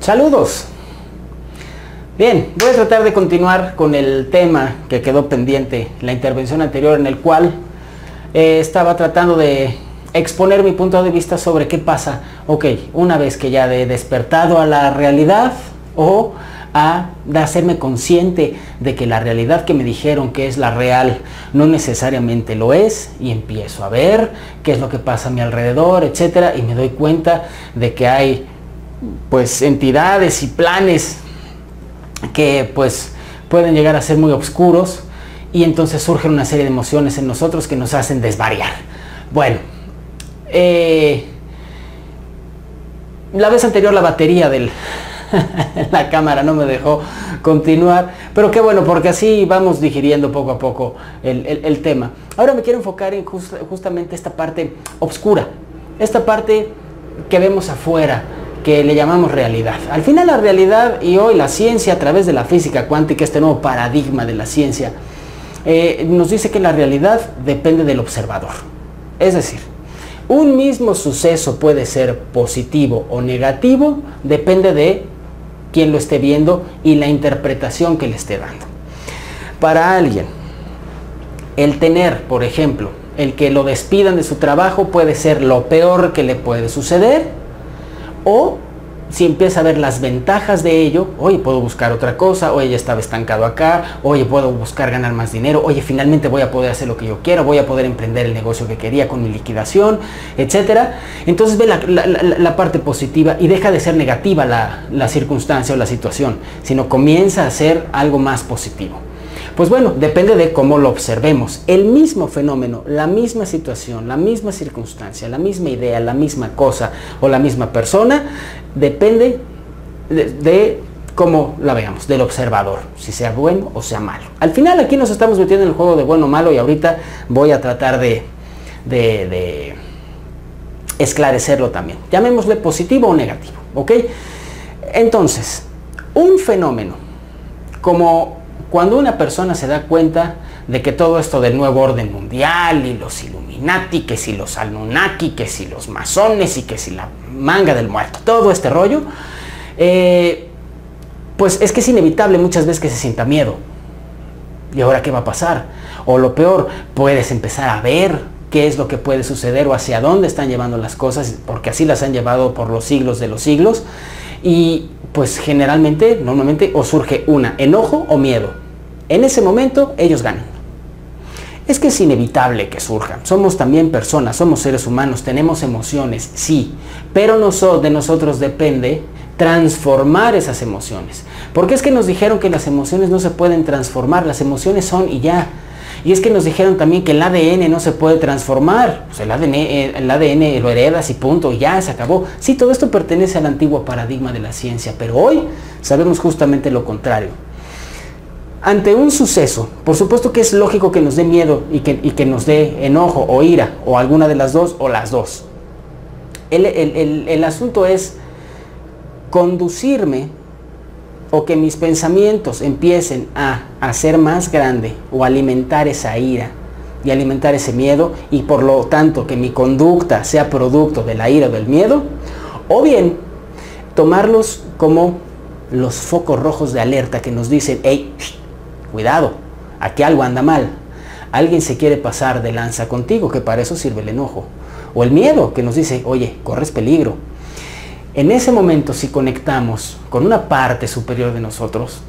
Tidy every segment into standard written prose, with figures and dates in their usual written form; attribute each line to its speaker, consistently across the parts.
Speaker 1: Saludos. Bien, voy a tratar de continuar con el tema que quedó pendiente en la intervención anterior, en el cual estaba tratando de exponer mi punto de vista sobre qué pasa, una vez que ya he despertado a la realidad o de hacerme consciente de que la realidad que me dijeron que es la real no necesariamente lo es, y empiezo a ver qué es lo que pasa a mi alrededor, etcétera, y me doy cuenta de que hay pues entidades y planes que pues pueden llegar a ser muy oscuros, y entonces surgen una serie de emociones en nosotros que nos hacen desvariar. Bueno, la vez anterior la batería la cámara no me dejó continuar, pero qué bueno, porque así vamos digiriendo poco a poco el tema. Ahora me quiero enfocar en justamente esta parte oscura, esta parte que vemos afuera, que le llamamos realidad. Al final la realidad, y hoy la ciencia a través de la física cuántica, este nuevo paradigma de la ciencia, nos dice que la realidad depende del observador. Es decir, un mismo suceso puede ser positivo o negativo, depende de quién lo esté viendo y la interpretación que le esté dando. Para alguien, el tener, por ejemplo, el que lo despidan de su trabajo puede ser lo peor que le puede suceder, o si empieza a ver las ventajas de ello, oye, puedo buscar otra cosa, oye, ya estaba estancado acá, oye, puedo buscar ganar más dinero, oye, finalmente voy a poder hacer lo que yo quiero, voy a poder emprender el negocio que quería con mi liquidación, etcétera. Entonces ve la parte positiva y deja de ser negativa la circunstancia o la situación, sino comienza a ser algo más positivo. Pues bueno, depende de cómo lo observemos. El mismo fenómeno, la misma situación, la misma circunstancia, la misma idea, la misma cosa o la misma persona, depende de cómo la veamos, del observador, si sea bueno o sea malo. Al final aquí nos estamos metiendo en el juego de bueno o malo, y ahorita voy a tratar de esclarecerlo también. Llamémosle positivo o negativo, ¿ok? Entonces, un fenómeno como cuando una persona se da cuenta de que todo esto del nuevo orden mundial y los Illuminati, que si los Anunnaki, que si los masones y que si la manga del muerto, todo este rollo, pues es que es inevitable muchas veces que se sienta miedo. ¿Y ahora qué va a pasar? O lo peor, puedes empezar a ver qué es lo que puede suceder o hacia dónde están llevando las cosas, porque así las han llevado por los siglos de los siglos. Y pues normalmente o surge enojo o miedo. En ese momento ellos ganan. Es que es inevitable que surjan. Somos también personas, somos seres humanos, tenemos emociones, sí, pero de nosotros depende transformar esas emociones. Porque es que nos dijeron que las emociones no se pueden transformar, las emociones son y ya. Y es que nos dijeron también que el ADN no se puede transformar. Pues el ADN lo heredas y punto, y ya se acabó. Sí, todo esto pertenece al antiguo paradigma de la ciencia, pero hoy sabemos justamente lo contrario. Ante un suceso, por supuesto que es lógico que nos dé miedo y que nos dé enojo o ira, o alguna de las dos, o las dos. El asunto es conducirme, o que mis pensamientos empiecen a hacer más grande o alimentar esa ira y alimentar ese miedo, y por lo tanto que mi conducta sea producto de la ira o del miedo, o bien tomarlos como los focos rojos de alerta que nos dicen, hey, cuidado, aquí algo anda mal, alguien se quiere pasar de lanza contigo, que para eso sirve el enojo, o el miedo que nos dice, oye, corres peligro. En ese momento, si conectamos con una parte superior de nosotros,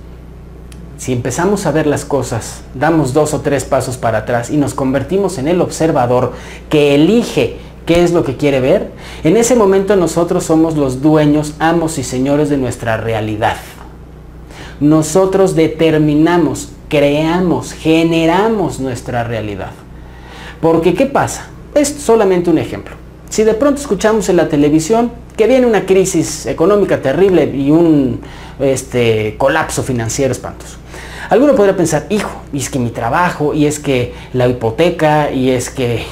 Speaker 1: si empezamos a ver las cosas, damos 2 o 3 pasos para atrás y nos convertimos en el observador que elige qué es lo que quiere ver, en ese momento nosotros somos los dueños, amos y señores de nuestra realidad. Nosotros determinamos, creamos, generamos nuestra realidad. Porque ¿qué pasa? Es solamente un ejemplo. Si de pronto escuchamos en la televisión que viene una crisis económica terrible y un colapso financiero espantoso, alguno podría pensar, hijo, y es que mi trabajo, y es que la hipoteca, y es que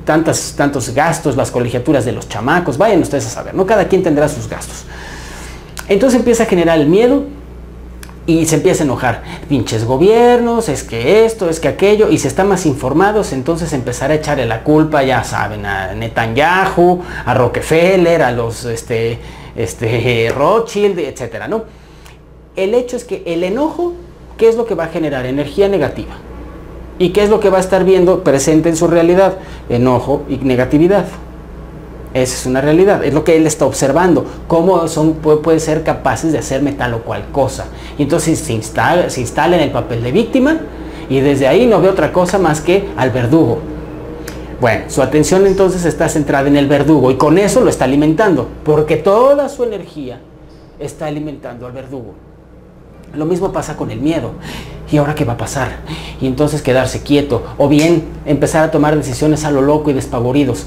Speaker 1: tantos gastos, las colegiaturas de los chamacos, vayan ustedes a saber, ¿no? Cada quien tendrá sus gastos. Entonces empieza a generar el miedo y se empieza a enojar. Pinches gobiernos, es que esto, es que aquello, y si están más informados, entonces empezará a echarle la culpa, ya saben, a Netanyahu, a Rockefeller, a los Rothschild, etcétera, ¿no? El hecho es que el enojo, ¿qué es lo que va a generar? Energía negativa. ¿Y qué es lo que va a estar viendo presente en su realidad? Enojo y negatividad. Esa es una realidad, es lo que él está observando, cómo pueden ser capaces de hacerme tal o cual cosa. Y entonces se instala en el papel de víctima y desde ahí no ve otra cosa más que al verdugo. Bueno, su atención entonces está centrada en el verdugo y con eso lo está alimentando, porque toda su energía está alimentando al verdugo. Lo mismo pasa con el miedo. ¿Y ahora qué va a pasar? Y entonces quedarse quieto o bien empezar a tomar decisiones a lo loco y despavoridos.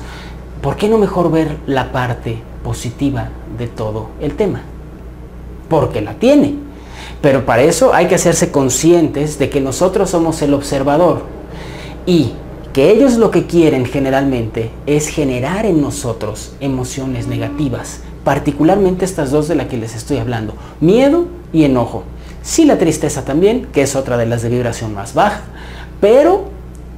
Speaker 1: ¿Por qué no mejor ver la parte positiva de todo el tema? Porque la tiene. Pero para eso hay que hacerse conscientes de que nosotros somos el observador y que ellos lo que quieren generalmente es generar en nosotros emociones negativas, particularmente estas dos de las que les estoy hablando, miedo y enojo. Sí, la tristeza también, que es otra de las de vibración más baja, pero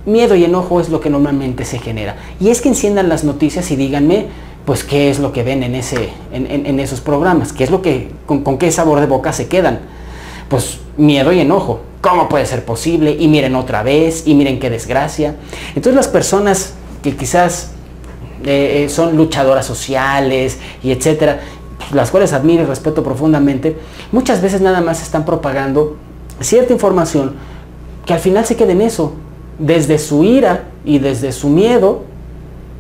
Speaker 1: miedo y enojo es lo que normalmente se genera. Y es que enciendan las noticias y díganme, pues, qué es lo que ven en esos programas, qué es lo que, con qué sabor de boca se quedan. Pues miedo y enojo. ¿Cómo puede ser posible? Y miren otra vez, y miren qué desgracia. Entonces las personas que quizás son luchadoras sociales y etcétera, las cuales admiro y respeto profundamente, muchas veces nada más están propagando cierta información que al final se queda en eso. Desde su ira y desde su miedo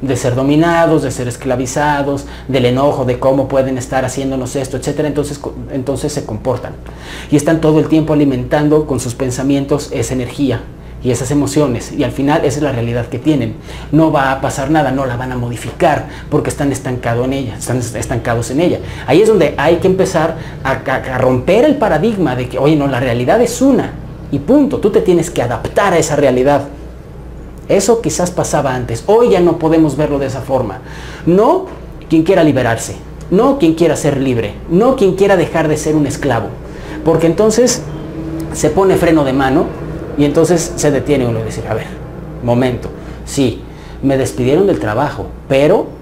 Speaker 1: de ser dominados, de ser esclavizados, del enojo, de cómo pueden estar haciéndonos esto, etcétera, entonces se comportan. Y están todo el tiempo alimentando con sus pensamientos esa energía y esas emociones. Y al final esa es la realidad que tienen. No va a pasar nada, no la van a modificar porque están estancados en ella. Ahí es donde hay que empezar a romper el paradigma de que, oye, no, la realidad es una. Y punto, tú te tienes que adaptar a esa realidad. Eso quizás pasaba antes, hoy ya no podemos verlo de esa forma. No quien quiera liberarse, no quien quiera ser libre, no quien quiera dejar de ser un esclavo, porque entonces se pone freno de mano y entonces se detiene uno y dice, a ver, momento, sí, me despidieron del trabajo, pero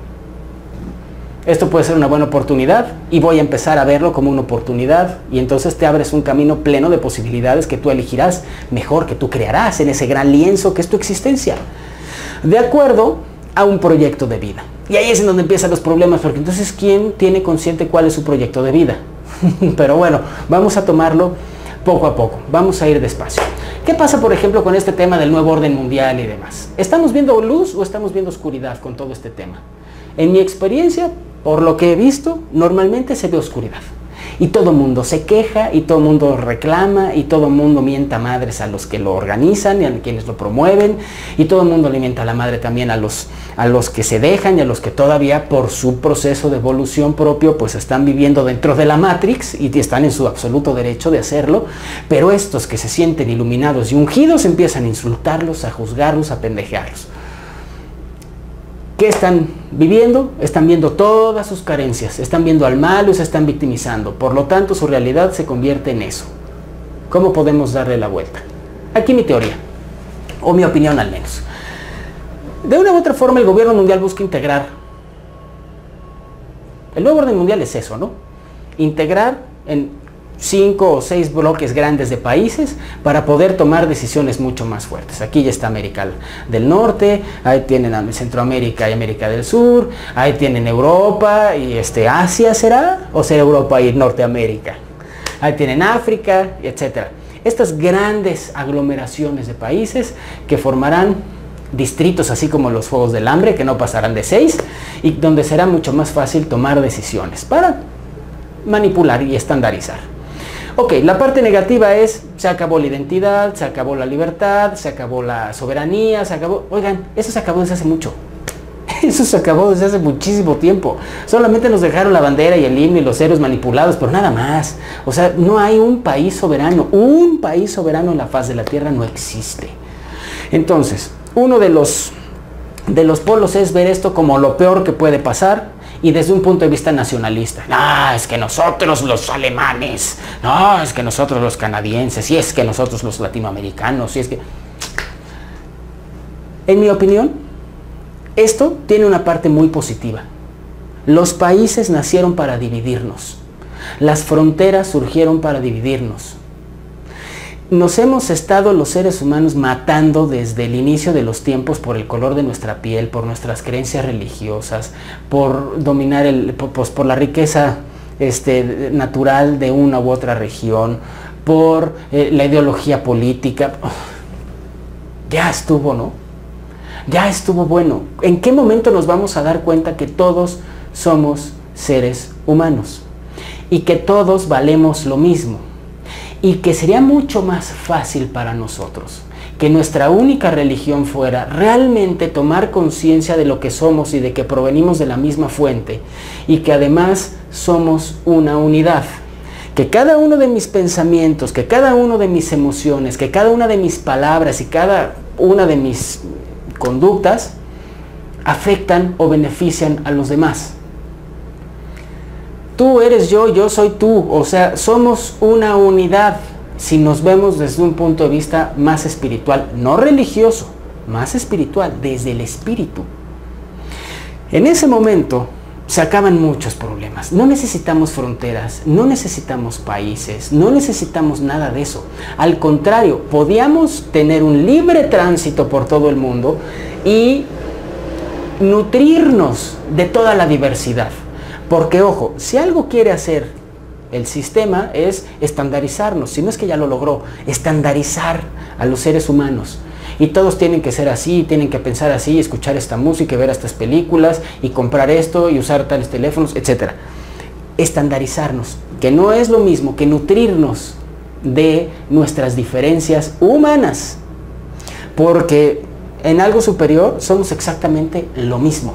Speaker 1: esto puede ser una buena oportunidad y voy a empezar a verlo como una oportunidad y entonces te abres un camino pleno de posibilidades que tú elegirás mejor, que tú crearás en ese gran lienzo que es tu existencia, de acuerdo a un proyecto de vida. Y ahí es en donde empiezan los problemas, porque entonces ¿quién tiene consciente cuál es su proyecto de vida? Pero bueno, vamos a tomarlo poco a poco, vamos a ir despacio. ¿Qué pasa, por ejemplo, con este tema del nuevo orden mundial y demás? ¿Estamos viendo luz o estamos viendo oscuridad con todo este tema? En mi experiencia, por lo que he visto, normalmente se ve oscuridad. Y todo el mundo se queja, y todo el mundo reclama, y todo el mundo mienta madres a los que lo organizan y a quienes lo promueven, y todo el mundo le mienta a la madre también a los que se dejan y a los que todavía por su proceso de evolución propio pues están viviendo dentro de la Matrix y están en su absoluto derecho de hacerlo, pero estos que se sienten iluminados y ungidos empiezan a insultarlos, a juzgarlos, a pendejearlos. ¿Qué están viviendo? Están viendo todas sus carencias, están viendo al malo y se están victimizando. Por lo tanto, su realidad se convierte en eso. ¿Cómo podemos darle la vuelta? Aquí mi teoría, o mi opinión al menos. De una u otra forma, el gobierno mundial busca integrar. El nuevo orden mundial es eso, ¿no? Integrar en 5 o 6 bloques grandes de países para poder tomar decisiones mucho más fuertes. Aquí ya está América del Norte, ahí tienen Centroamérica y América del Sur, ahí tienen Europa y Asia, ¿será? ¿O será Europa y Norteamérica? Ahí tienen África, etc. Estas grandes aglomeraciones de países que formarán distritos así como los Juegos del Hambre, que no pasarán de 6, y donde será mucho más fácil tomar decisiones para manipular y estandarizar. Ok, la parte negativa es, se acabó la identidad, se acabó la libertad, se acabó la soberanía, se acabó... Oigan, eso se acabó desde hace mucho. Eso se acabó desde hace muchísimo tiempo. Solamente nos dejaron la bandera y el himno y los héroes manipulados, pero nada más. O sea, no hay un país soberano. Un país soberano en la faz de la tierra no existe. Entonces, uno de los polos es ver esto como lo peor que puede pasar, y desde un punto de vista nacionalista. No, es que nosotros los alemanes, no, es que nosotros los canadienses, y es que nosotros los latinoamericanos, y es que... En mi opinión, esto tiene una parte muy positiva. Los países nacieron para dividirnos. Las fronteras surgieron para dividirnos. Nos hemos estado los seres humanos matando desde el inicio de los tiempos por el color de nuestra piel, por nuestras creencias religiosas, por dominar por la riqueza natural de una u otra región, por la ideología política. Ya estuvo, ¿no? Ya estuvo bueno. ¿En qué momento nos vamos a dar cuenta que todos somos seres humanos y que todos valemos lo mismo? Y que sería mucho más fácil para nosotros que nuestra única religión fuera realmente tomar conciencia de lo que somos y de que provenimos de la misma fuente y que además somos una unidad. Que cada uno de mis pensamientos, que cada uno de mis emociones, que cada una de mis palabras y cada una de mis conductas afectan o benefician a los demás. Tú eres yo soy tú, o sea, somos una unidad si nos vemos desde un punto de vista más espiritual, no religioso, más espiritual, desde el espíritu. En ese momento se acaban muchos problemas. No necesitamos fronteras, no necesitamos países, no necesitamos nada de eso. Al contrario, podíamos tener un libre tránsito por todo el mundo y nutrirnos de toda la diversidad. Porque, ojo, si algo quiere hacer el sistema es estandarizarnos, si no es que ya lo logró, estandarizar a los seres humanos. Y todos tienen que ser así, tienen que pensar así, escuchar esta música, y ver estas películas, y comprar esto, y usar tales teléfonos, etc. Estandarizarnos, que no es lo mismo que nutrirnos de nuestras diferencias humanas. Porque en algo superior somos exactamente lo mismo.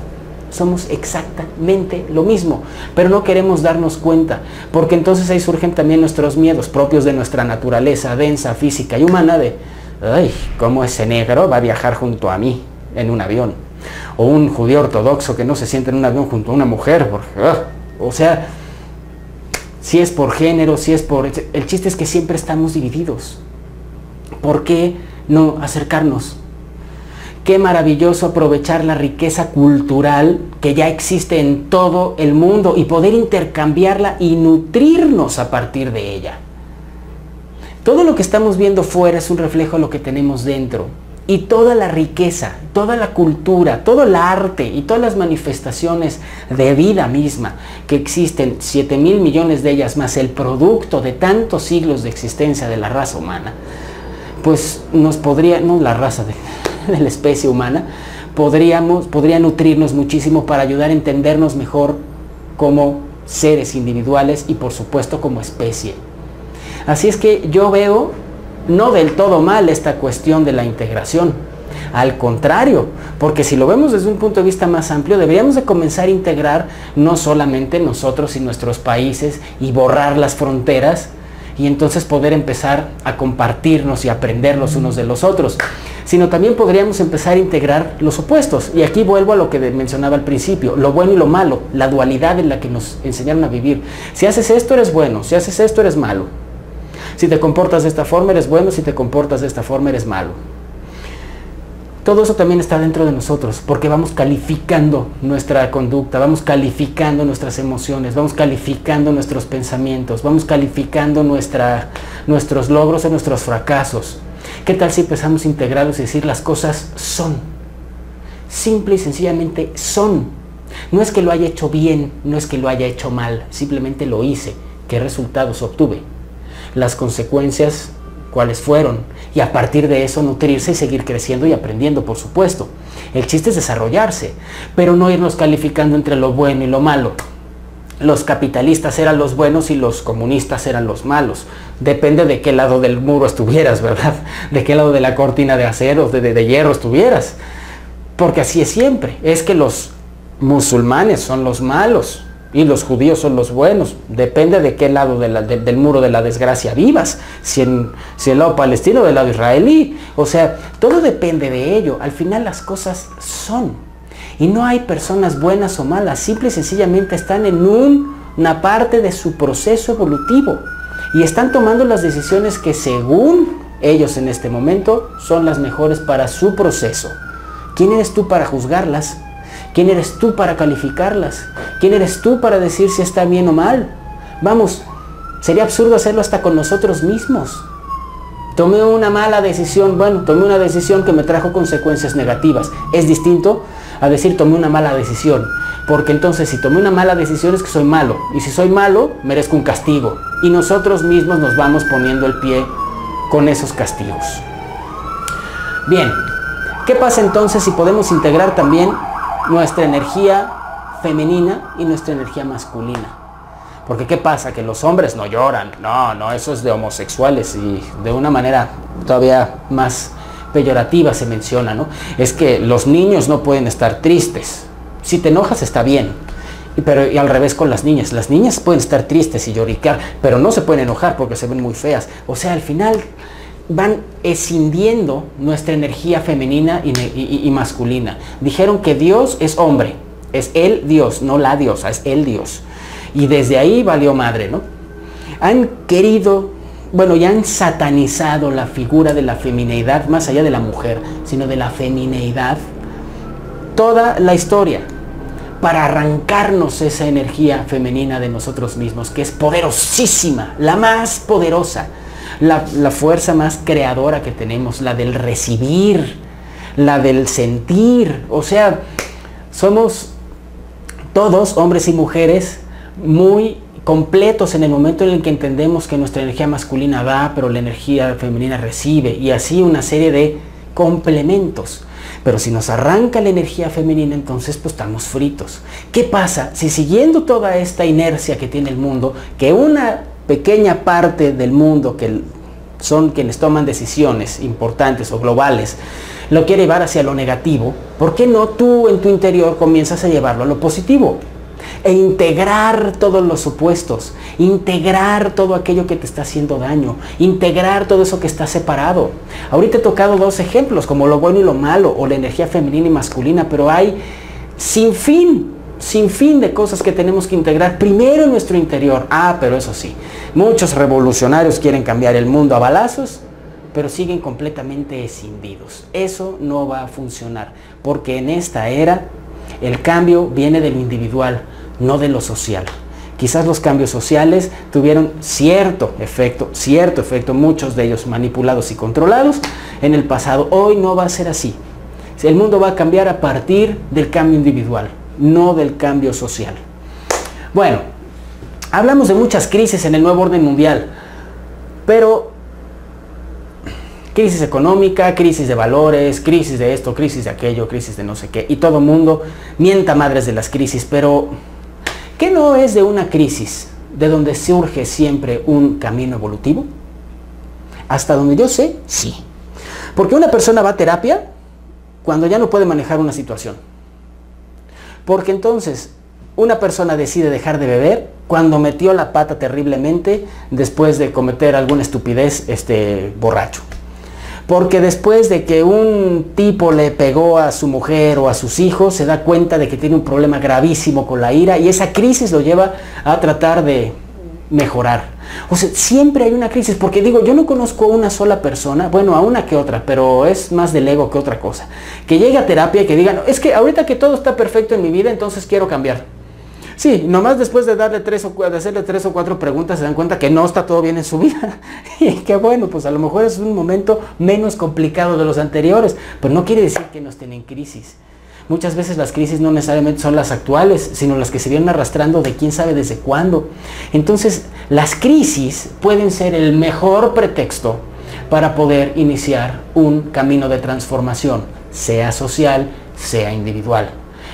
Speaker 1: Somos exactamente lo mismo, pero no queremos darnos cuenta, porque entonces ahí surgen también nuestros miedos propios de nuestra naturaleza densa, física y humana de, ay, ¿cómo ese negro va a viajar junto a mí en un avión? O un judío ortodoxo que no se siente en un avión junto a una mujer, porque, o sea, si es por género, si es por... El chiste es que siempre estamos divididos. ¿Por qué no acercarnos? Qué maravilloso aprovechar la riqueza cultural que ya existe en todo el mundo y poder intercambiarla y nutrirnos a partir de ella. Todo lo que estamos viendo fuera es un reflejo de lo que tenemos dentro. Y toda la riqueza, toda la cultura, todo el arte y todas las manifestaciones de vida misma que existen, 7,000 millones de ellas más el producto de tantos siglos de existencia de la raza humana, pues nos podría, no la raza de la especie humana, podría nutrirnos muchísimo para ayudar a entendernos mejor como seres individuales y por supuesto como especie. Así es que yo veo no del todo mal esta cuestión de la integración. Al contrario, porque si lo vemos desde un punto de vista más amplio, deberíamos de comenzar a integrar no solamente nosotros y nuestros países y borrar las fronteras y entonces poder empezar a compartirnos y aprender los unos de los otros, sino también podríamos empezar a integrar los opuestos. Y aquí vuelvo a lo que mencionaba al principio, lo bueno y lo malo, la dualidad en la que nos enseñaron a vivir. Si haces esto eres bueno, si haces esto eres malo. Si te comportas de esta forma eres bueno, si te comportas de esta forma eres malo. Todo eso también está dentro de nosotros, porque vamos calificando nuestra conducta, vamos calificando nuestras emociones, vamos calificando nuestros pensamientos, vamos calificando nuestros logros y nuestros fracasos. ¿Qué tal si empezamos a integrarlos y decir las cosas son? Simple y sencillamente son. No es que lo haya hecho bien, no es que lo haya hecho mal, simplemente lo hice. ¿Qué resultados obtuve? Las consecuencias, ¿cuáles fueron? Y a partir de eso nutrirse y seguir creciendo y aprendiendo, por supuesto. El chiste es desarrollarse, pero no irnos calificando entre lo bueno y lo malo. Los capitalistas eran los buenos y los comunistas eran los malos. Depende de qué lado del muro estuvieras, ¿verdad? De qué lado de la cortina de acero, de hierro estuvieras. Porque así es siempre. Es que los musulmanes son los malos y los judíos son los buenos. Depende de qué lado del muro de la desgracia vivas. Si el lado palestino o del lado israelí. O sea, todo depende de ello. Al final las cosas son. Y no hay personas buenas o malas, simple y sencillamente están en una parte de su proceso evolutivo y están tomando las decisiones que según ellos en este momento son las mejores para su proceso. ¿Quién eres tú para juzgarlas? ¿Quién eres tú para calificarlas? ¿Quién eres tú para decir si está bien o mal? Vamos, sería absurdo hacerlo hasta con nosotros mismos. Tomé una mala decisión, bueno, tomé una decisión que me trajo consecuencias negativas. Es distinto a decir tomé una mala decisión, porque entonces si tomé una mala decisión es que soy malo, y si soy malo, merezco un castigo. Y nosotros mismos nos vamos poniendo el pie con esos castigos. Bien, ¿qué pasa entonces si podemos integrar también nuestra energía femenina y nuestra energía masculina? Porque ¿qué pasa? Que los hombres no lloran. No, eso es de homosexuales y de una manera todavía más peyorativa se menciona, ¿no? Es que los niños no pueden estar tristes. Si te enojas está bien. Y al revés con las niñas. Las niñas pueden estar tristes y lloriquear, pero no se pueden enojar porque se ven muy feas. O sea, al final van escindiendo nuestra energía femenina y masculina. Dijeron que Dios es hombre. Es el Dios, no la diosa, es el Dios. Y desde ahí valió madre, ¿no? Han querido, bueno, ya han satanizado la figura de la femineidad, más allá de la mujer, sino de la femineidad, toda la historia, para arrancarnos esa energía femenina de nosotros mismos, que es poderosísima, la más poderosa, la fuerza más creadora que tenemos, la del recibir, la del sentir. O sea, somos todos, hombres y mujeres, muy completos en el momento en el que entendemos que nuestra energía masculina da, pero la energía femenina recibe, y así una serie de complementos. Pero si nos arranca la energía femenina, entonces pues estamos fritos. ¿Qué pasa si siguiendo toda esta inercia que tiene el mundo, que una pequeña parte del mundo, que son quienes toman decisiones importantes o globales, lo quiere llevar hacia lo negativo, ¿por qué no tú en tu interior comienzas a llevarlo a lo positivo? E integrar todos los supuestos, integrar todo aquello que te está haciendo daño, integrar todo eso que está separado. Ahorita he tocado dos ejemplos, como lo bueno y lo malo, o la energía femenina y masculina, pero hay sin fin de cosas que tenemos que integrar primero en nuestro interior. Pero eso sí, muchos revolucionarios quieren cambiar el mundo a balazos, pero siguen completamente escindidos. Eso no va a funcionar, porque en esta era el cambio viene de lo individual, no de lo social. Quizás los cambios sociales tuvieron cierto efecto, muchos de ellos manipulados y controlados en el pasado. Hoy no va a ser así. El mundo va a cambiar a partir del cambio individual, no del cambio social. Bueno, hablamos de muchas crisis en el nuevo orden mundial, pero crisis económica, crisis de valores, crisis de esto, crisis de aquello, crisis de no sé qué, y todo mundo mienta madres de las crisis. Pero ¿qué no es de una crisis de donde surge siempre un camino evolutivo? Hasta donde yo sé, sí. Porque una persona va a terapia cuando ya no puede manejar una situación. Porque entonces una persona decide dejar de beber cuando metió la pata terriblemente después de cometer alguna estupidez borracho. Porque después de que un tipo le pegó a su mujer o a sus hijos, se da cuenta de que tiene un problema gravísimo con la ira, y esa crisis lo lleva a tratar de mejorar. O sea, siempre hay una crisis, porque digo, yo no conozco a una sola persona, bueno, a una que otra, pero es más del ego que otra cosa, que llegue a terapia y que diga, no, es que ahorita que todo está perfecto en mi vida, entonces quiero cambiar. Sí, nomás después de hacerle 3 o 4 preguntas se dan cuenta que no está todo bien en su vida. Y que bueno, pues a lo mejor es un momento menos complicado de los anteriores, pero no quiere decir que no estén en crisis. Muchas veces las crisis no necesariamente son las actuales, sino las que se vienen arrastrando de quién sabe desde cuándo. Entonces, las crisis pueden ser el mejor pretexto para poder iniciar un camino de transformación, sea social, sea individual.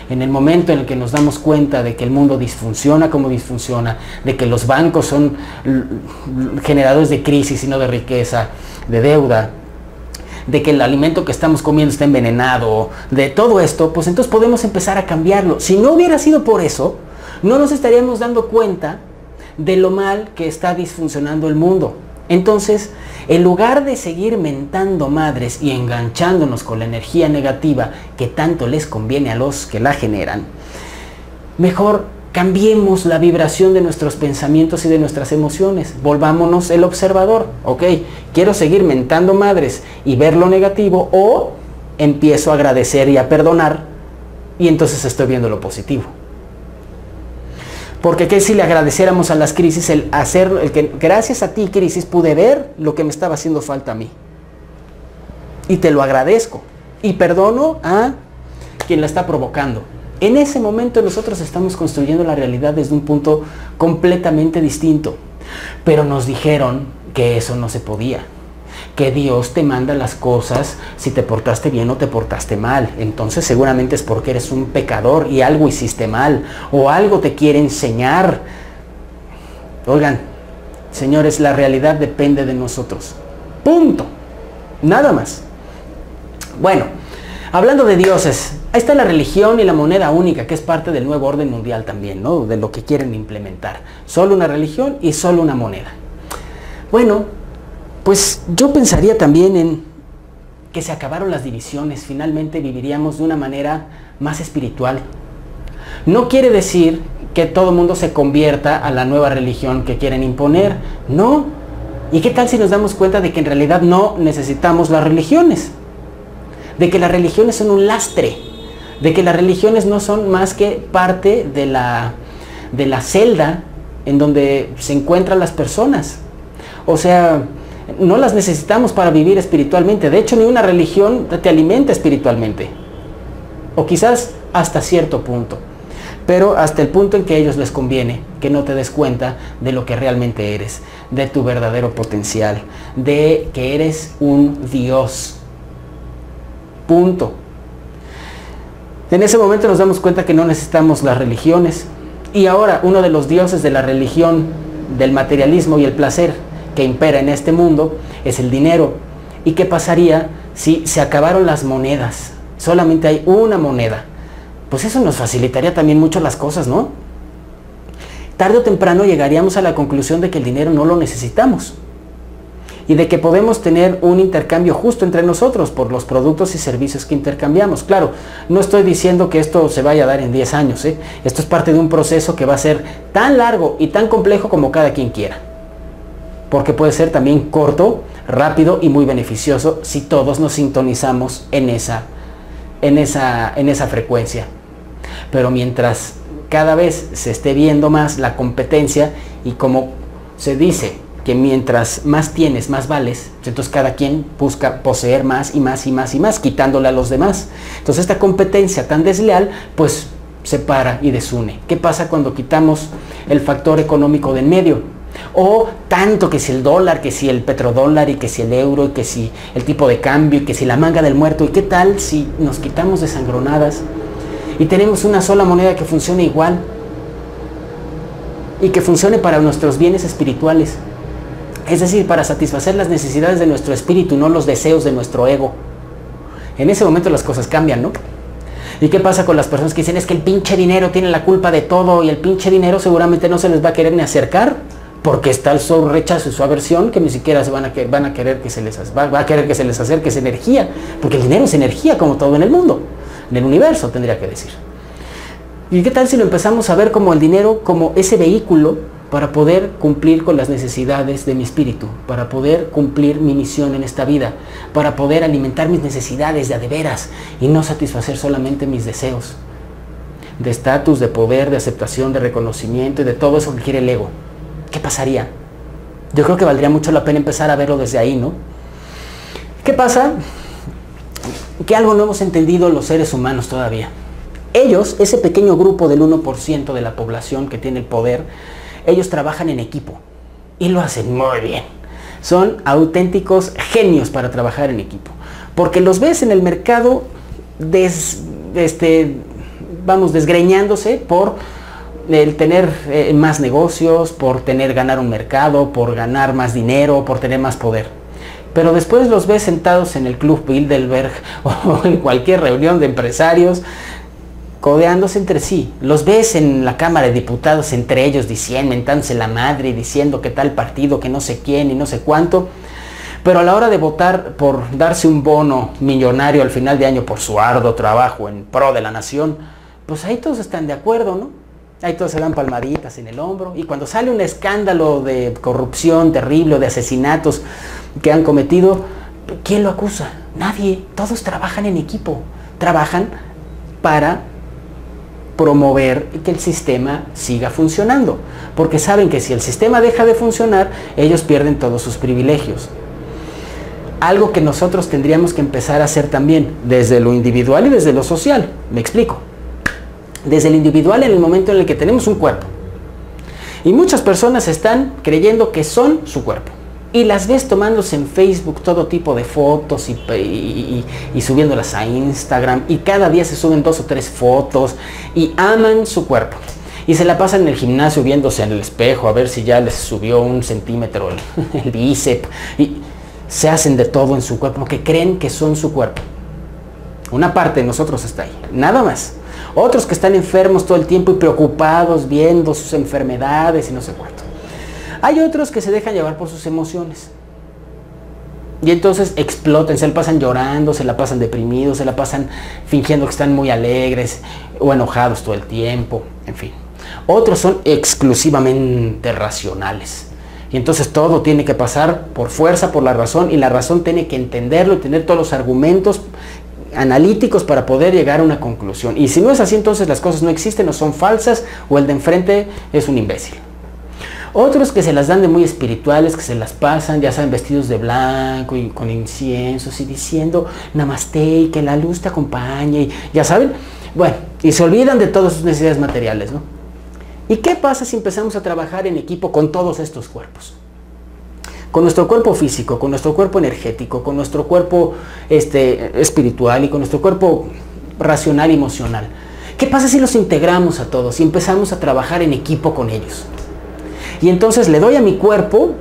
Speaker 1: En el momento en el que nos damos cuenta de que el mundo disfunciona como disfunciona, de que los bancos son generadores de crisis y no de riqueza, de deuda, de que el alimento que estamos comiendo está envenenado, de todo esto, pues entonces podemos empezar a cambiarlo. Si no hubiera sido por eso, no nos estaríamos dando cuenta de lo mal que está disfuncionando el mundo. Entonces, en lugar de seguir mentando madres y enganchándonos con la energía negativa que tanto les conviene a los que la generan, mejor cambiemos la vibración de nuestros pensamientos y de nuestras emociones. Volvámonos el observador. Ok, quiero seguir mentando madres y ver lo negativo, o empiezo a agradecer y a perdonar Y entonces estoy viendo lo positivo. Porque ¿qué si le agradeciéramos a las crisis el que gracias a ti, crisis, pude ver lo que me estaba haciendo falta a mí? Y te lo agradezco. Y perdono a quien la está provocando. En ese momento nosotros estamos construyendo la realidad desde un punto completamente distinto. Pero nos dijeron que eso no se podía. Que Dios te manda las cosas si te portaste bien o te portaste mal. Entonces seguramente es porque eres un pecador y algo hiciste mal. O algo te quiere enseñar. Oigan, señores, la realidad depende de nosotros. Punto. Nada más. Bueno, hablando de dioses, ahí está la religión y la moneda única, que es parte del nuevo orden mundial también, ¿no? De lo que quieren implementar. Solo una religión y solo una moneda. Bueno, pues yo pensaría también en que se acabaron las divisiones, finalmente viviríamos de una manera más espiritual. No quiere decir que todo el mundo se convierta a la nueva religión que quieren imponer, no. ¿Y qué tal si nos damos cuenta de que en realidad no necesitamos las religiones? De que las religiones son un lastre, de que las religiones no son más que parte de la celda en donde se encuentran las personas. O sea, no las necesitamos para vivir espiritualmente. De hecho, ni una religión te alimenta espiritualmente. O quizás hasta cierto punto. Pero hasta el punto en que a ellos les conviene que no te des cuenta de lo que realmente eres, de tu verdadero potencial, de que eres un Dios. Punto. En ese momento nos damos cuenta que no necesitamos las religiones. Y ahora uno de los dioses de la religión, del materialismo y el placer que impera en este mundo es el dinero. ¿Y qué pasaría si se acabaron las monedas? Solamente hay una moneda. Pues eso nos facilitaría también mucho las cosas, ¿no? Tarde o temprano llegaríamos a la conclusión de que el dinero no lo necesitamos. Y de que podemos tener un intercambio justo entre nosotros por los productos y servicios que intercambiamos. Claro, no estoy diciendo que esto se vaya a dar en 10 años, ¿eh? Esto es parte de un proceso que va a ser tan largo y tan complejo como cada quien quiera. Porque puede ser también corto, rápido y muy beneficioso si todos nos sintonizamos en esa frecuencia. Pero mientras cada vez se esté viendo más la competencia y como se dice que mientras más tienes, más vales, entonces cada quien busca poseer más y más y más y más, quitándole a los demás. Entonces esta competencia tan desleal, pues separa y desune. ¿Qué pasa cuando quitamos el factor económico de en medio? O tanto que si el dólar, que si el petrodólar y que si el euro y que si el tipo de cambio y que si la manga del muerto. ¿Y qué tal si nos quitamos de sangronadas y tenemos una sola moneda que funcione igual y que funcione para nuestros bienes espirituales? Es decir, para satisfacer las necesidades de nuestro espíritu, no los deseos de nuestro ego. En ese momento las cosas cambian, ¿no? ¿Y qué pasa con las personas que dicen es que el pinche dinero tiene la culpa de todo y el pinche dinero seguramente no se les va a querer ni acercar? Porque está su rechazo y su aversión que ni siquiera se va a querer que se les acerque esa energía. Porque el dinero es energía como todo en el mundo, en el universo tendría que decir. ¿Y qué tal si lo empezamos a ver como el dinero, como ese vehículo para poder cumplir con las necesidades de mi espíritu, para poder cumplir mi misión en esta vida, para poder alimentar mis necesidades de a de veras y no satisfacer solamente mis deseos de estatus, de poder, de aceptación, de reconocimiento y de todo eso que quiere el ego? ¿Qué pasaría? Yo creo que valdría mucho la pena empezar a verlo desde ahí, ¿no? ¿Qué pasa? Que algo no hemos entendido los seres humanos todavía. Ellos, ese pequeño grupo del 1% de la población que tiene el poder, ellos trabajan en equipo y lo hacen muy bien. Son auténticos genios para trabajar en equipo. Porque los ves en el mercado desgreñándose por el tener más negocios, por ganar un mercado, por ganar más dinero, por tener más poder. Pero después los ves sentados en el Club Bilderberg o en cualquier reunión de empresarios, codeándose entre sí. Los ves en la Cámara de Diputados entre ellos diciendo, mentándose la madre y diciendo que tal partido, que no sé quién y no sé cuánto. Pero a la hora de votar por darse un bono millonario al final de año por su arduo trabajo en pro de la nación, pues ahí todos están de acuerdo, ¿no? Ahí todos se dan palmaditas en el hombro. Y cuando sale un escándalo de corrupción terrible o de asesinatos que han cometido, ¿quién lo acusa? Nadie. Todos trabajan en equipo. Trabajan para promover que el sistema siga funcionando, porque saben que si el sistema deja de funcionar, ellos pierden todos sus privilegios. Algo que nosotros tendríamos que empezar a hacer también, desde lo individual y desde lo social. Me explico. Desde el individual, en el momento en el que tenemos un cuerpo. Y muchas personas están creyendo que son su cuerpo. Y las ves tomándose en Facebook todo tipo de fotos y subiéndolas a Instagram. Y cada día se suben 2 o 3 fotos y aman su cuerpo. Y se la pasan en el gimnasio viéndose en el espejo a ver si ya les subió 1 centímetro el bíceps. Y se hacen de todo en su cuerpo porque creen que son su cuerpo. Una parte de nosotros está ahí, nada más. Otros que están enfermos todo el tiempo y preocupados viendo sus enfermedades y no sé cuánto. Hay otros que se dejan llevar por sus emociones. Y entonces explotan, se la pasan llorando, se la pasan deprimidos, se la pasan fingiendo que están muy alegres o enojados todo el tiempo, en fin. Otros son exclusivamente racionales. Y entonces todo tiene que pasar por fuerza, por la razón, y la razón tiene que entenderlo y tener todos los argumentos analíticos para poder llegar a una conclusión. Y si no es así, entonces las cosas no existen o son falsas o el de enfrente es un imbécil. Otros que se las dan de muy espirituales, que se las pasan, ya saben, vestidos de blanco y con inciensos y diciendo namaste y que la luz te acompañe, y ya saben, bueno, y se olvidan de todas sus necesidades materiales, ¿no? ¿Y qué pasa si empezamos a trabajar en equipo con todos estos cuerpos? Con nuestro cuerpo físico, con nuestro cuerpo energético, con nuestro cuerpo espiritual y con nuestro cuerpo racional y emocional. ¿Qué pasa si los integramos a todos y empezamos a trabajar en equipo con ellos? Y entonces le doy a mi cuerpo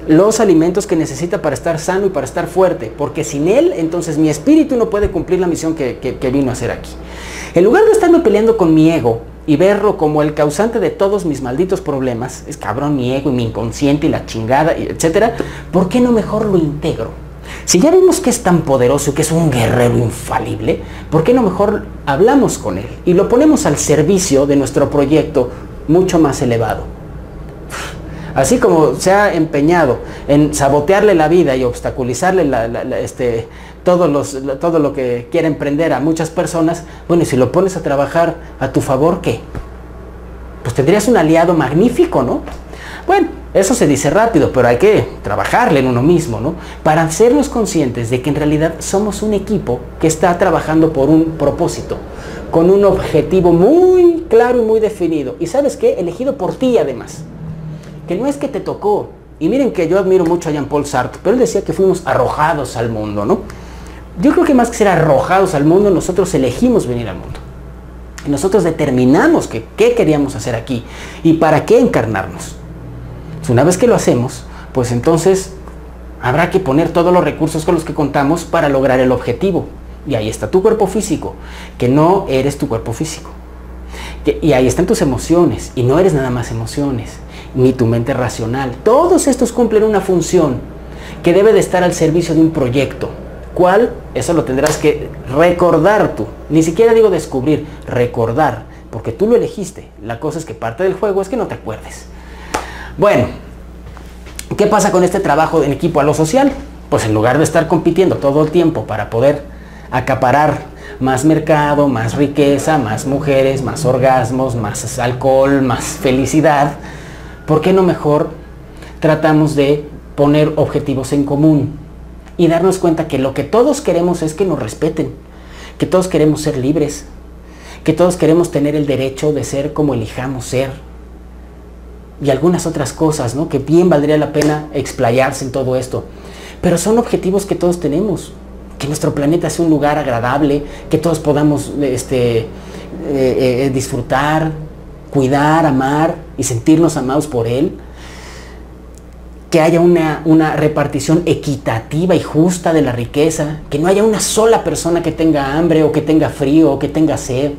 Speaker 1: los alimentos que necesita para estar sano y para estar fuerte, porque sin él, entonces mi espíritu no puede cumplir la misión que vino a hacer aquí. En lugar de estarme peleando con mi ego y verlo como el causante de todos mis malditos problemas, es cabrón mi ego y mi inconsciente y la chingada, etcétera, ¿por qué no mejor lo integro? Si ya vimos que es tan poderoso, que es un guerrero infalible, ¿por qué no mejor hablamos con él y lo ponemos al servicio de nuestro proyecto mucho más elevado? Así como se ha empeñado en sabotearle la vida y obstaculizarle todo lo que quiere emprender a muchas personas, bueno, y si lo pones a trabajar a tu favor, ¿qué? Pues tendrías un aliado magnífico, ¿no? Bueno, eso se dice rápido, pero hay que trabajarle en uno mismo, ¿no? Para hacernos conscientes de que en realidad somos un equipo que está trabajando por un propósito, con un objetivo muy claro y muy definido. ¿Y sabes qué? Elegido por ti además. Que no es que te tocó. Y miren que yo admiro mucho a Jean-Paul Sartre, pero él decía que fuimos arrojados al mundo, ¿no? Yo creo que más que ser arrojados al mundo, nosotros elegimos venir al mundo. Y nosotros determinamos qué queríamos hacer aquí y para qué encarnarnos. Entonces, una vez que lo hacemos, pues entonces habrá que poner todos los recursos con los que contamos para lograr el objetivo. Y ahí está tu cuerpo físico, que no eres tu cuerpo físico. Y ahí están tus emociones, y no eres nada más emociones, ni tu mente racional. Todos estos cumplen una función que debe de estar al servicio de un proyecto. ¿Cuál? Eso lo tendrás que recordar tú. Ni siquiera digo descubrir, recordar, porque tú lo elegiste. La cosa es que parte del juego es que no te acuerdes. Bueno, ¿qué pasa con este trabajo en equipo a lo social? Pues en lugar de estar compitiendo todo el tiempo para poder acaparar más mercado, más riqueza, más mujeres, más orgasmos, más alcohol, más felicidad, ¿por qué no mejor tratamos de poner objetivos en común y darnos cuenta que lo que todos queremos es que nos respeten, que todos queremos ser libres, que todos queremos tener el derecho de ser como elijamos ser y algunas otras cosas, ¿no? Que bien valdría la pena explayarse en todo esto, pero son objetivos que todos tenemos. Que nuestro planeta sea un lugar agradable, que todos podamos disfrutar, cuidar, amar y sentirnos amados por él. Que haya una repartición equitativa y justa de la riqueza, que no haya una sola persona que tenga hambre o que tenga frío o que tenga sed.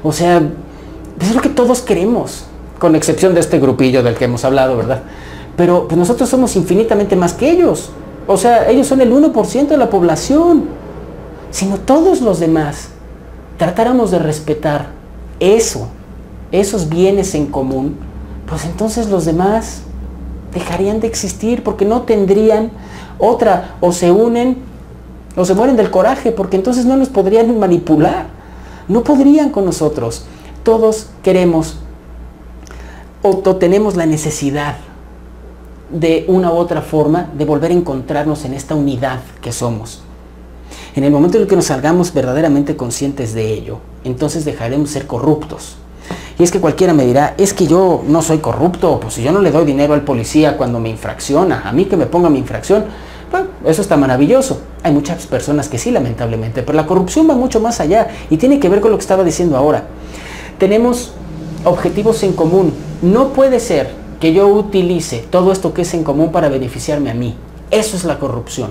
Speaker 1: O sea, eso es lo que todos queremos, con excepción de este grupillo del que hemos hablado, ¿verdad? Pero pues nosotros somos infinitamente más que ellos. O sea, ellos son el 1% de la población. Sino todos los demás tratáramos de respetar esos bienes en común, pues entonces los demás dejarían de existir porque no tendrían otra, o se unen o se mueren del coraje, porque entonces no nos podrían manipular, no podrían con nosotros. Todos queremos o tenemos la necesidad de una u otra forma de volver a encontrarnos en esta unidad que somos. En el momento en el que nos salgamos verdaderamente conscientes de ello, entonces dejaremos de ser corruptos. Y es que cualquiera me dirá, es que yo no soy corrupto, pues si yo no le doy dinero al policía cuando me infracciona, a mí que me ponga mi infracción, bueno, eso está maravilloso. Hay muchas personas que sí, lamentablemente, pero la corrupción va mucho más allá y tiene que ver con lo que estaba diciendo ahora. Tenemos objetivos en común. No puede ser que yo utilice todo esto que es en común para beneficiarme a mí. Eso es la corrupción.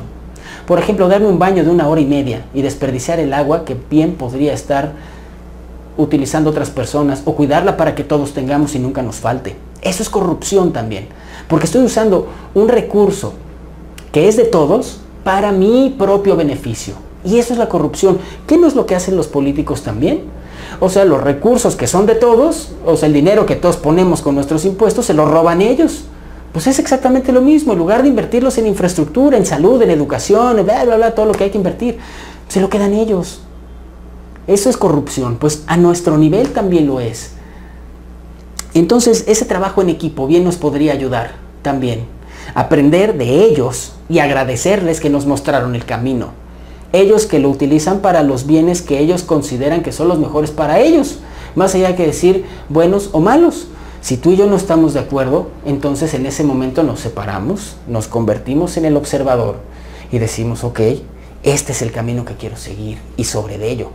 Speaker 1: Por ejemplo, darme un baño de 1 hora y media y desperdiciar el agua que bien podría estar utilizando otras personas, o cuidarla para que todos tengamos y nunca nos falte. Eso es corrupción también, porque estoy usando un recurso que es de todos para mi propio beneficio. Y eso es la corrupción. ¿Qué no es lo que hacen los políticos también? O sea, los recursos que son de todos, o sea, el dinero que todos ponemos con nuestros impuestos, se lo roban ellos. Pues es exactamente lo mismo. En lugar de invertirlos en infraestructura, en salud, en educación, bla, bla, bla, todo lo que hay que invertir, se lo quedan ellos. Eso es corrupción. Pues a nuestro nivel también lo es. Entonces, ese trabajo en equipo bien nos podría ayudar también. Aprender de ellos y agradecerles que nos mostraron el camino. Ellos que lo utilizan para los bienes que ellos consideran que son los mejores para ellos. Más allá que decir buenos o malos. Si tú y yo no estamos de acuerdo, entonces en ese momento nos separamos, nos convertimos en el observador y decimos, ok, este es el camino que quiero seguir y sobre de ello.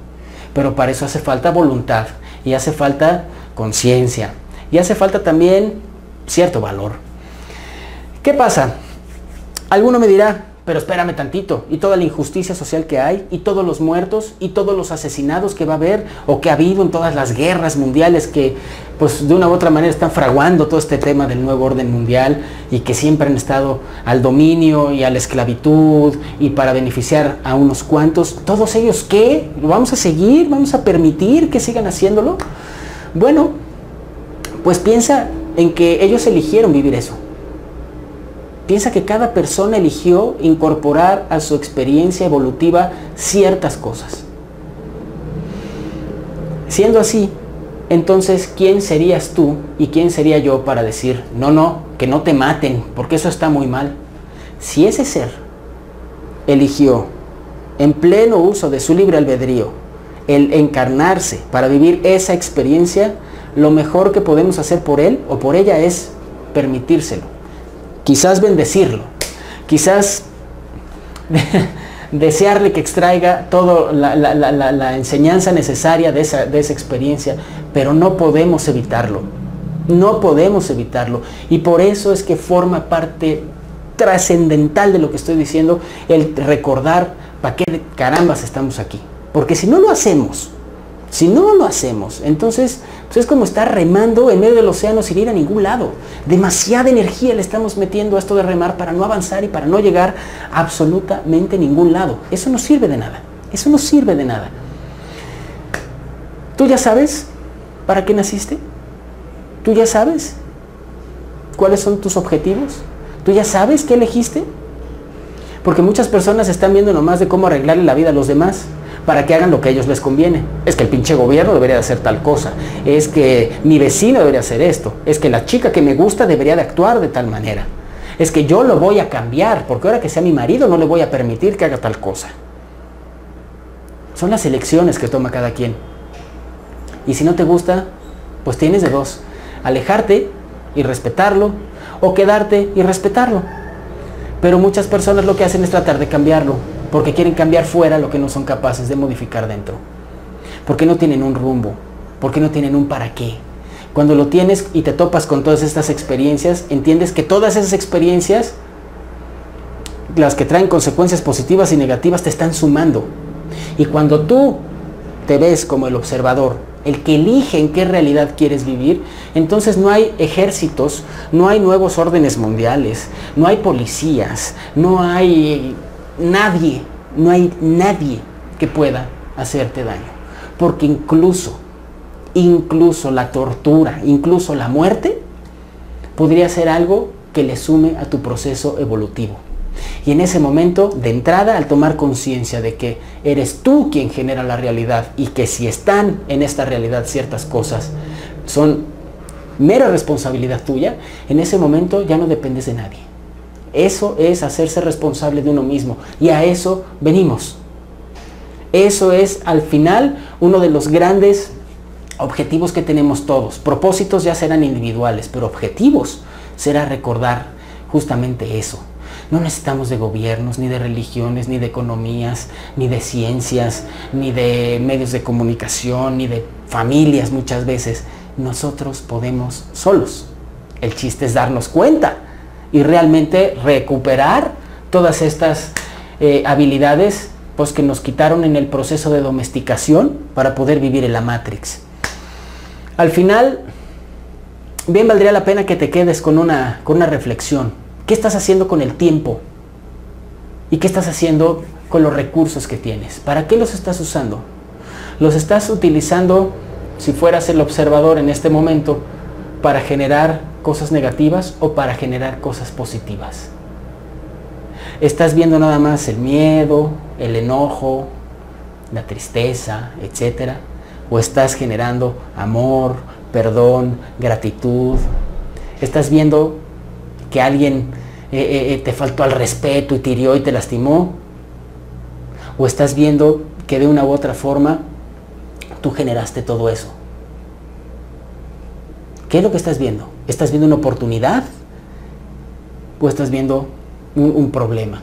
Speaker 1: Pero para eso hace falta voluntad y hace falta conciencia y hace falta también cierto valor. ¿Qué pasa? Alguno me dirá, pero espérame tantito, y toda la injusticia social que hay, y todos los muertos, y todos los asesinados que va a haber, o que ha habido en todas las guerras mundiales que, pues de una u otra manera están fraguando todo este tema del nuevo orden mundial, y que siempre han estado al dominio y a la esclavitud, y para beneficiar a unos cuantos. ¿Todos ellos qué? ¿Lo vamos a seguir? ¿Vamos a permitir que sigan haciéndolo? Bueno, pues piensa en que ellos eligieron vivir eso. Piensa que cada persona eligió incorporar a su experiencia evolutiva ciertas cosas. Siendo así, entonces, ¿quién serías tú y quién sería yo para decir, no, que no te maten, porque eso está muy mal? Si ese ser eligió, en pleno uso de su libre albedrío, el encarnarse para vivir esa experiencia, lo mejor que podemos hacer por él o por ella es permitírselo. Quizás bendecirlo, quizás desearle que extraiga toda la enseñanza necesaria de esa experiencia, pero no podemos evitarlo, no podemos evitarlo. Y por eso es que forma parte trascendental de lo que estoy diciendo, el recordar para qué carambas estamos aquí. Porque si no lo hacemos, entonces pues es como estar remando en medio del océano sin ir a ningún lado. Demasiada energía le estamos metiendo a esto de remar para no avanzar y para no llegar a absolutamente ningún lado. Eso no sirve de nada. Eso no sirve de nada. ¿Tú ya sabes para qué naciste? ¿Tú ya sabes cuáles son tus objetivos? ¿Tú ya sabes qué elegiste? Porque muchas personas están viendo nomás de cómo arreglarle la vida a los demás para que hagan lo que a ellos les conviene. Es que el pinche gobierno debería de hacer tal cosa. Es que mi vecino debería hacer esto. Es que la chica que me gusta debería de actuar de tal manera. Es que yo lo voy a cambiar, porque ahora que sea mi marido no le voy a permitir que haga tal cosa. Son las elecciones que toma cada quien. Y si no te gusta, pues tienes de dos. Alejarte y respetarlo, o quedarte y respetarlo. Pero muchas personas lo que hacen es tratar de cambiarlo, porque quieren cambiar fuera lo que no son capaces de modificar dentro. Porque no tienen un rumbo, porque no tienen un para qué. Cuando lo tienes y te topas con todas estas experiencias, entiendes que todas esas experiencias, las que traen consecuencias positivas y negativas, te están sumando. Y cuando tú te ves como el observador, el que elige en qué realidad quieres vivir, entonces no hay ejércitos, no hay nuevos órdenes mundiales, no hay policías, no hay nadie que pueda hacerte daño. Porque incluso la tortura, incluso la muerte, podría ser algo que le sume a tu proceso evolutivo. Y en ese momento, de entrada, al tomar conciencia de que eres tú quien genera la realidad y que si están en esta realidad ciertas cosas son mera responsabilidad tuya, en ese momento ya no dependes de nadie. Eso es hacerse responsable de uno mismo y a eso venimos. Eso es al final uno de los grandes objetivos que tenemos todos. Propósitos ya serán individuales, pero objetivos será recordar justamente eso. No necesitamos de gobiernos, ni de religiones, ni de economías, ni de ciencias, ni de medios de comunicación, ni de familias muchas veces. Nosotros podemos solos. El chiste es darnos cuenta y realmente recuperar todas estas habilidades pues, que nos quitaron en el proceso de domesticación para poder vivir en la Matrix. Al final, bien valdría la pena que te quedes con una reflexión. ¿Qué estás haciendo con el tiempo? ¿Y qué estás haciendo con los recursos que tienes? ¿Para qué los estás usando? ¿Los estás utilizando, si fueras el observador en este momento, para generar cosas negativas o para generar cosas positivas? ¿Estás viendo nada más el miedo, el enojo, la tristeza, etcétera? ¿O estás generando amor, perdón, gratitud? ¿Estás viendo que alguien te faltó al respeto y te hirió y te lastimó? ¿O estás viendo que de una u otra forma tú generaste todo eso? ¿Qué es lo que estás viendo? ¿Estás viendo una oportunidad? ¿O estás viendo un problema?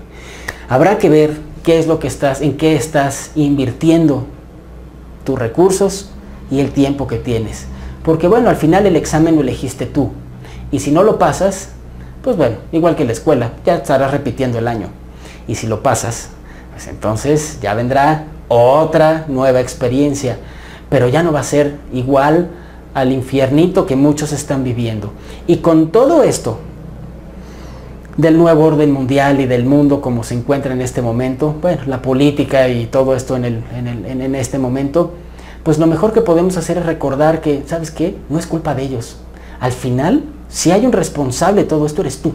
Speaker 1: Habrá que ver qué es lo que en qué estás invirtiendo tus recursos y el tiempo que tienes. Porque bueno, al final el examen lo elegiste tú. Y si no lo pasas, pues bueno, igual que en la escuela, ya estarás repitiendo el año. Y si lo pasas, pues entonces ya vendrá otra nueva experiencia. Pero ya no va a ser igual al infiernito que muchos están viviendo. Y con todo esto del nuevo orden mundial y del mundo como se encuentra en este momento, bueno, la política y todo esto en este momento, pues lo mejor que podemos hacer es recordar que, ¿sabes qué? No es culpa de ellos. Al final, si hay un responsable de todo esto, eres tú.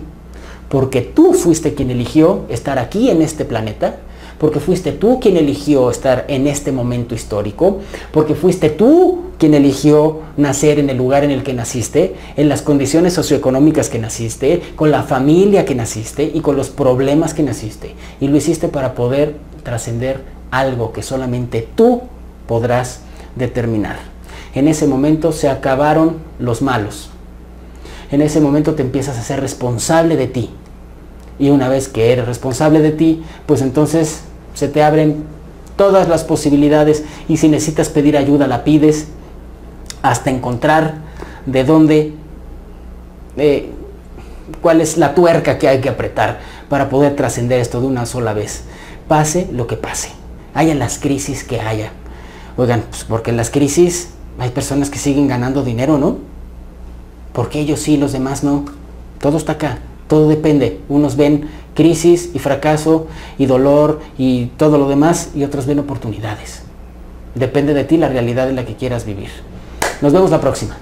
Speaker 1: Porque tú fuiste quien eligió estar aquí en este planeta, porque fuiste tú quien eligió estar en este momento histórico, porque fuiste tú quien eligió nacer en el lugar en el que naciste, en las condiciones socioeconómicas que naciste, con la familia que naciste y con los problemas que naciste. Y lo hiciste para poder trascender algo que solamente tú podrás determinar. En ese momento se acabaron los malos. En ese momento te empiezas a ser responsable de ti. Y una vez que eres responsable de ti, pues entonces se te abren todas las posibilidades y si necesitas pedir ayuda la pides hasta encontrar de dónde, cuál es la tuerca que hay que apretar para poder trascender esto de una sola vez. Pase lo que pase, haya las crisis que haya. Oigan, pues porque en las crisis hay personas que siguen ganando dinero, ¿no? Porque ellos sí, los demás no. Todo está acá, todo depende. Unos ven crisis y fracaso y dolor y todo lo demás y otros ven oportunidades. Depende de ti la realidad en la que quieras vivir. Nos vemos la próxima.